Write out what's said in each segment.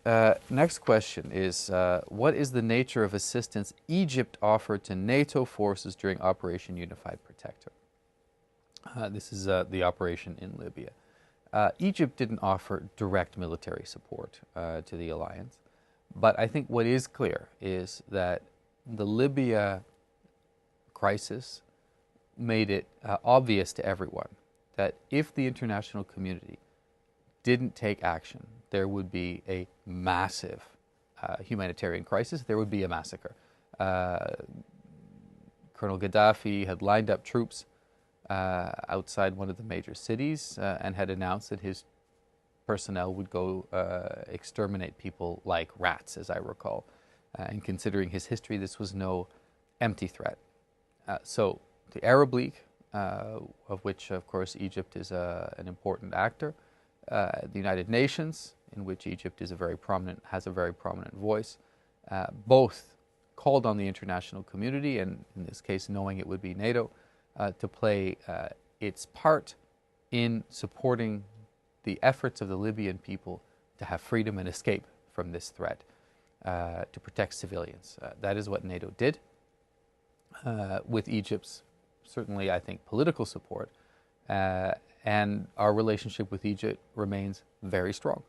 Next question is, what is the nature of assistance Egypt offered to NATO forces during Operation Unified Protector? This is the operation in Libya. Egypt didn't offer direct military support to the alliance, but I think what is clear is that the Libya crisis made it obvious to everyone that if the international community didn't take action, there would be a massive humanitarian crisis. There would be a massacre. Colonel Gaddafi had lined up troops outside one of the major cities and had announced that his personnel would go exterminate people like rats, as I recall. And considering his history, this was no empty threat. So the Arab League, of which, of course, Egypt is an important actor, the United Nations, in which Egypt is has a very prominent voice, both called on the international community, and in this case knowing it would be NATO, to play its part in supporting the efforts of the Libyan people to have freedom and escape from this threat, to protect civilians. That is what NATO did, with Egypt's, certainly I think, political support, and our relationship with Egypt remains very strong.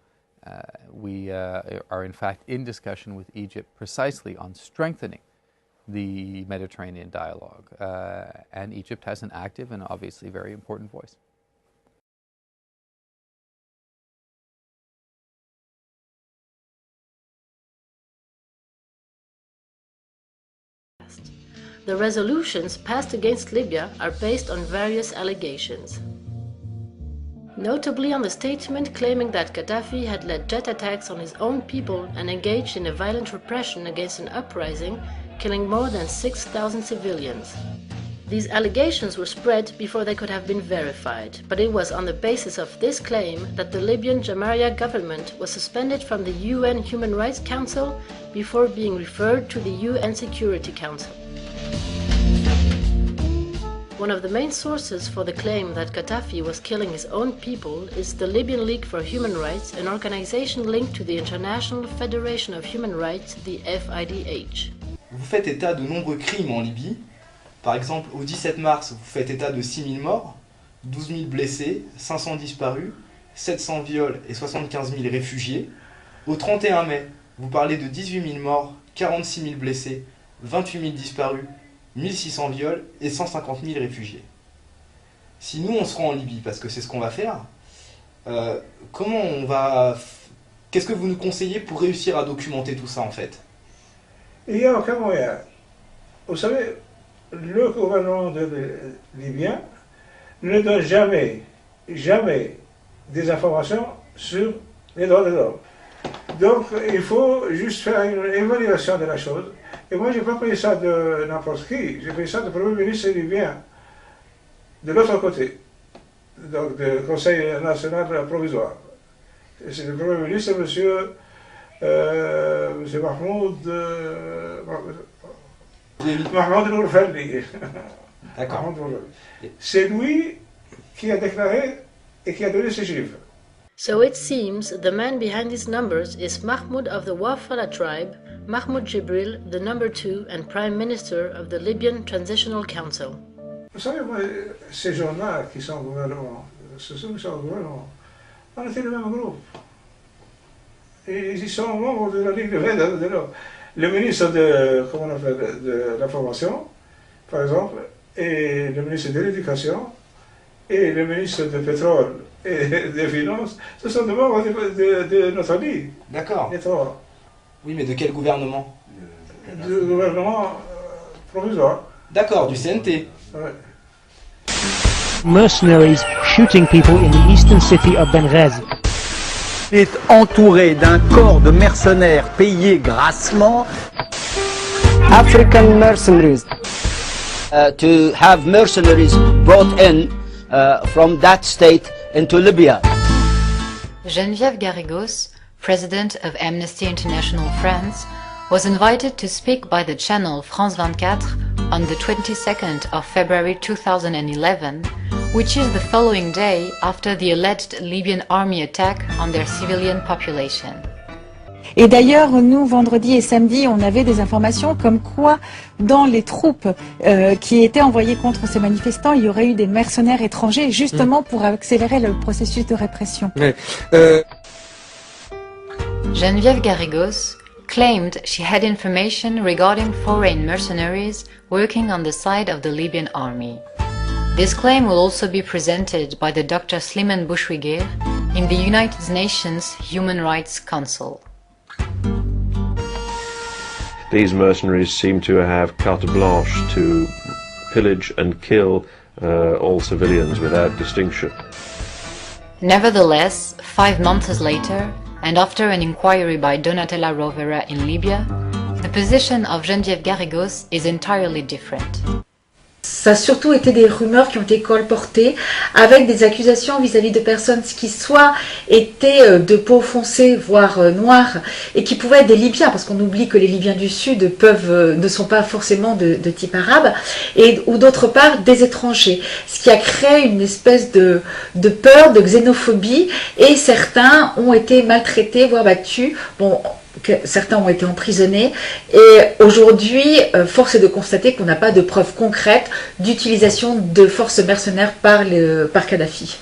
We are in fact in discussion with Egypt precisely on strengthening the Mediterranean dialogue, and Egypt has an active and obviously very important voice. The resolutions passed against Libya are based on various allegations. Notably on the statement claiming that Gaddafi had led jet attacks on his own people and engaged in a violent repression against an uprising, killing more than 6,000 civilians. These allegations were spread before they could have been verified, but it was on the basis of this claim that the Libyan Jamahiriya government was suspended from the UN Human Rights Council before being referred to the UN Security Council. One of the main sources for the claim that Gaddafi was killing his own people is the Libyan League for Human Rights, an organization linked to the International Federation of Human Rights, the FIDH. Vous faites état de nombreux crimes en Libye. Par exemple, au 17 mars, vous faites état de 6 000 morts, 12 000 blessés, 500 disparus, 700 viols et 75 000 réfugiés. Au 31 mai, vous parlez de 18 000 morts, 46 000 blessés, 28 000 disparus, 1600 viols et 150 000 réfugiés. Si nous on se rend en Libye, parce que c'est ce qu'on va faire, qu'est-ce que vous nous conseillez pour réussir à documenter tout ça en fait? Il n'y a aucun moyen. Vous savez, le gouvernement libyen ne donne jamais des informations sur les droits de l'homme. Donc il faut juste faire une évaluation de la chose. Et moi, je n'ai pas pris ça de n'importe qui, j'ai pris ça du Premier ministre libyen, de l'autre côté, donc du Conseil national provisoire. C'est le Premier ministre, monsieur Mahmoud Al-Gaddafi. D'accord. C'est lui qui a déclaré et qui a donné ces chiffres. So it seems the man behind these numbers is Mahmoud of the Wafala tribe, Mahmoud Jibril, the number 2 and Prime Minister of the Libyan Transitional Council. Vous savez, moi, ces gens-là qui sont au gouvernement, on était le même groupe. Et ils sont membres de la Ligue de l'Est. Le ministre de l'information, par exemple, et le ministre de l'Éducation, et le ministre du Pétrole et des Finances, ce sont des membres de notre Ligue. D'accord. Oui, mais de quel gouvernement? Du gouvernement provisoire. D'accord, du CNT. Ouais. Mercenaries shooting people in the eastern city of Benghazi. Il est entouré d'un corps de mercenaires payés grassement. African mercenaries. To have mercenaries brought in from that state into Libya. Geneviève Garrigos, president of Amnesty International France, was invited to speak by the channel France 24 on the 22nd of February 2011, which is the following day after the alleged Libyan army attack on their civilian population. Et d'ailleurs, nous, vendredi et samedi, on avait des informations comme quoi, dans les troupes qui étaient envoyées contre ces manifestants, il y aurait eu des mercenaires étrangers, justement pour accélérer le processus de répression. Geneviève Garrigos claimed she had information regarding foreign mercenaries working on the side of the Libyan army. This claim will also be presented by the Dr. Slimane Bouchouiguer in the United Nations Human Rights Council. These mercenaries seem to have carte blanche to pillage and kill all civilians without distinction. Nevertheless, 5 months later, and after an inquiry by Donatella Rovera in Libya, the position of Geneviève Garrigos is entirely different. Ça a surtout été des rumeurs qui ont été colportées avec des accusations vis-à-vis de personnes qui soit étaient de peau foncée, voire noire, et qui pouvaient être des Libyens, parce qu'on oublie que les Libyens du Sud ne sont pas forcément de type arabe, ou d'autre part des étrangers, ce qui a créé une espèce de peur, de xénophobie, et certains ont été maltraités, voire battus. Bon, certains ont été emprisonnés et aujourd'hui, force est de constater qu'on n'a pas de preuves concrètes d'utilisation de forces mercenaires par Kadhafi.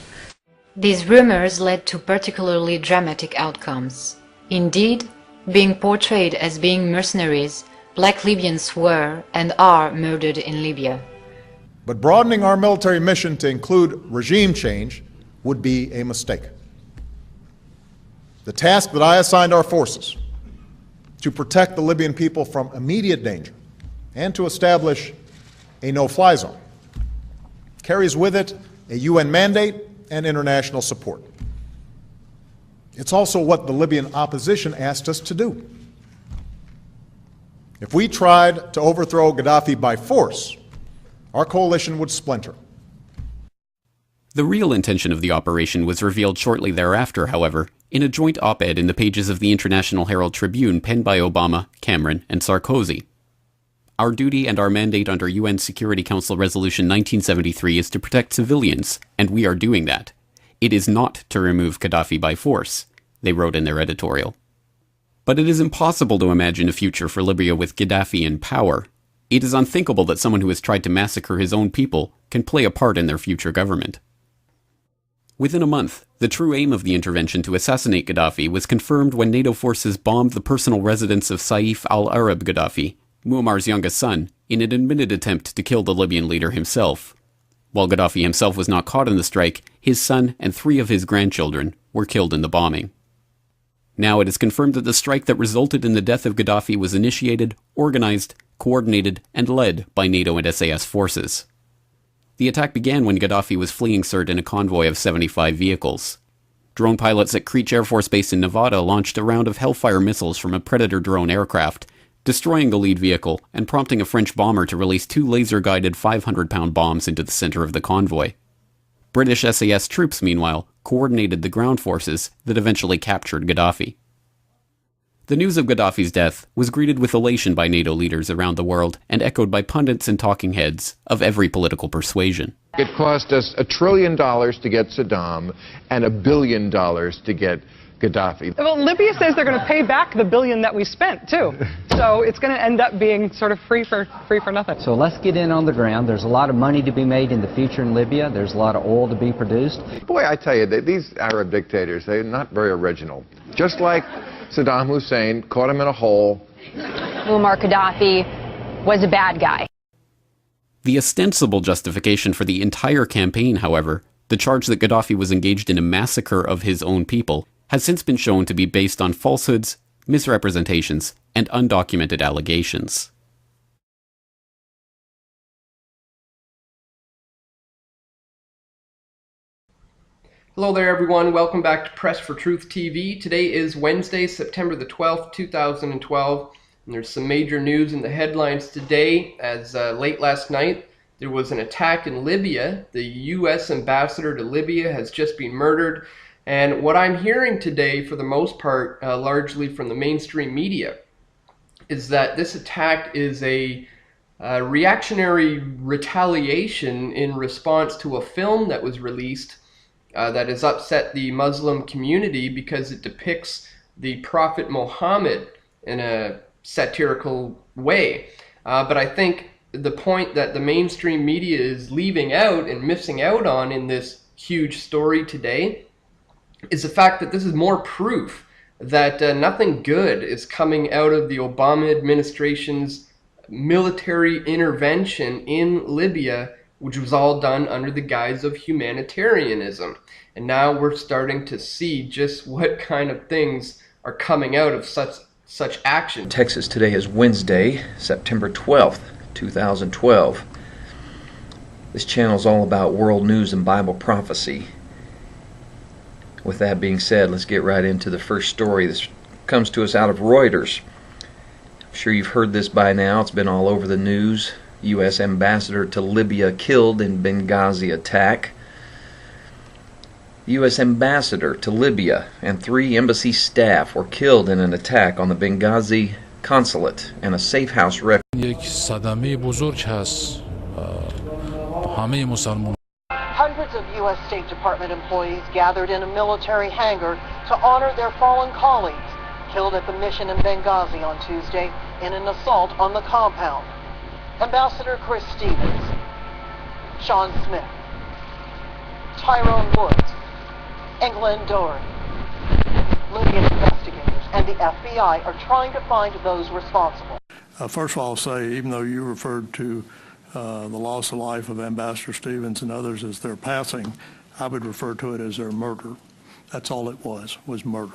These rumors led to particularly dramatic outcomes. Indeed, being portrayed as being mercenaries, black Libyans were and are murdered in Libya. But broadening our military mission to include regime change would be a mistake. The task that I assigned our forces to protect the Libyan people from immediate danger and to establish a no-fly zone carries with it a UN mandate and international support. It's also what the Libyan opposition asked us to do. If we tried to overthrow Gaddafi by force, our coalition would splinter. The real intention of the operation was revealed shortly thereafter, however, in a joint op-ed in the pages of the International Herald Tribune penned by Obama, Cameron, and Sarkozy. Our duty and our mandate under UN Security Council Resolution 1973 is to protect civilians, and we are doing that. It is not to remove Gaddafi by force, they wrote in their editorial. But it is impossible to imagine a future for Libya with Gaddafi in power. It is unthinkable that someone who has tried to massacre his own people can play a part in their future government. Within a month, the true aim of the intervention to assassinate Gaddafi was confirmed when NATO forces bombed the personal residence of Saif al-Arab Gaddafi, Muammar's youngest son, in an admitted attempt to kill the Libyan leader himself. While Gaddafi himself was not caught in the strike, his son and 3 of his grandchildren were killed in the bombing. Now it is confirmed that the strike that resulted in the death of Gaddafi was initiated, organized, coordinated, and led by NATO and SAS forces. The attack began when Gaddafi was fleeing Sirte in a convoy of 75 vehicles. Drone pilots at Creech Air Force Base in Nevada launched a round of Hellfire missiles from a Predator drone aircraft, destroying the lead vehicle and prompting a French bomber to release 2 laser-guided 500-pound bombs into the center of the convoy. British SAS troops, meanwhile, coordinated the ground forces that eventually captured Gaddafi. The news of Gaddafi's death was greeted with elation by NATO leaders around the world and echoed by pundits and talking heads of every political persuasion. It cost us $1 trillion to get Saddam and $1 billion to get Gaddafi. Well, Libya says they're going to pay back the $1 billion that we spent, too. So it's going to end up being sort of free for nothing. So let's get in on the ground. There's a lot of money to be made in the future in Libya. There's a lot of oil to be produced. Boy, I tell you, these Arab dictators, they're not very original. Just like Saddam Hussein caught him in a hole. Muammar Gaddafi was a bad guy. The ostensible justification for the entire campaign, however, the charge that Gaddafi was engaged in a massacre of his own people, has since been shown to be based on falsehoods, misrepresentations, and undocumented allegations. Hello there everyone, welcome back to Press for Truth TV. Today is Wednesday, September the 12th, 2012, and there's some major news in the headlines today as late last night there was an attack in Libya. The U.S. ambassador to Libya has just been murdered, and what I'm hearing today, for the most part, largely from the mainstream media, is that this attack is a reactionary retaliation in response to a film that was released that has upset the Muslim community because it depicts the Prophet Muhammad in a satirical way. But I think the point that the mainstream media is leaving out and missing out on in this huge story today is the fact that this is more proof that nothing good is coming out of the Obama administration's military intervention in Libya, which was all done under the guise of humanitarianism. And now we're starting to see just what kind of things are coming out of such action. Texas, today is Wednesday, September 12th, 2012. This channel is all about world news and Bible prophecy. With that being said, let's get right into the first story. This comes to us out of Reuters. I'm sure you've heard this by now. It's been all over the news. U.S. ambassador to Libya killed in Benghazi attack. U.S. ambassador to Libya and 3 embassy staff were killed in an attack on the Benghazi Consulate and a safe house refuge. Hundreds of U.S. State Department employees gathered in a military hangar to honor their fallen colleagues killed at the mission in Benghazi on Tuesday in an assault on the compound. Ambassador Chris Stevens, Sean Smith, Tyrone Woods, and Glenn Doherty. Libyan investigators and the FBI are trying to find those responsible. First of all, I'll say, even though you referred to the loss of life of Ambassador Stevens and others as their passing, I would refer to it as their murder. That's all it was murder.